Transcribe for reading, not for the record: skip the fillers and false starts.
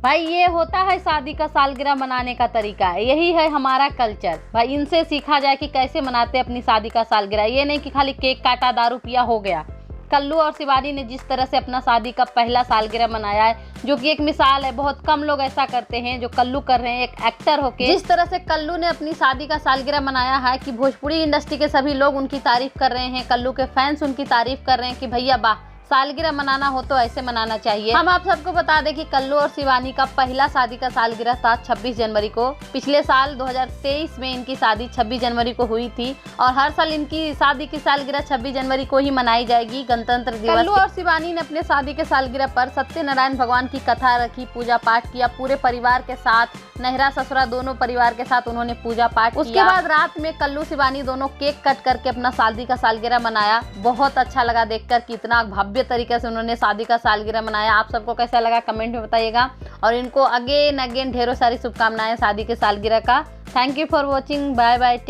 भाई ये होता है शादी का सालगिरह मनाने का तरीका, यही है हमारा कल्चर। भाई इनसे सीखा जाए कि कैसे मनाते हैं अपनी शादी का सालगिरह। ये नहीं कि खाली केक काटा, दारू पिया, हो गया। कल्लू और शिवानी ने जिस तरह से अपना शादी का पहला सालगिरह मनाया है, जो कि एक मिसाल है। बहुत कम लोग ऐसा करते हैं जो कल्लू कर रहे हैं, एक एक्टर होके। जिस तरह से कल्लू ने अपनी शादी का सालगिरह मनाया है कि भोजपुरी इंडस्ट्री के सभी लोग उनकी तारीफ कर रहे हैं, कल्लू के फैंस उनकी तारीफ कर रहे हैं कि भैया वाह, सालगिरह मनाना हो तो ऐसे मनाना चाहिए। हम आप सबको बता दें कि कल्लू और शिवानी का पहला शादी का सालगिरह था 26 जनवरी को। पिछले साल 2023 में इनकी शादी 26 जनवरी को हुई थी और हर साल इनकी शादी की सालगिरह 26 जनवरी को ही मनाई जाएगी, गणतंत्र दिवस। कल्लू और शिवानी ने अपने शादी के सालगिरह पर सत्यनारायण भगवान की कथा रखी, पूजा पाठ किया पूरे परिवार के साथ। नहरा ससुरा दोनों परिवार के साथ उन्होंने पूजा पाठ किया। उसके बाद रात में कल्लू शिवानी दोनों केक कट करके अपना शादी का सालगिरह मनाया। बहुत अच्छा लगा देखकर कि इतना भव्य तरीके से उन्होंने शादी का सालगिरह मनाया। आप सबको कैसा लगा कमेंट में बताइएगा और इनको अगेन ढेरों सारी शुभकामनाएं शादी के सालगिरह का। Thank you for watching, bye bye, take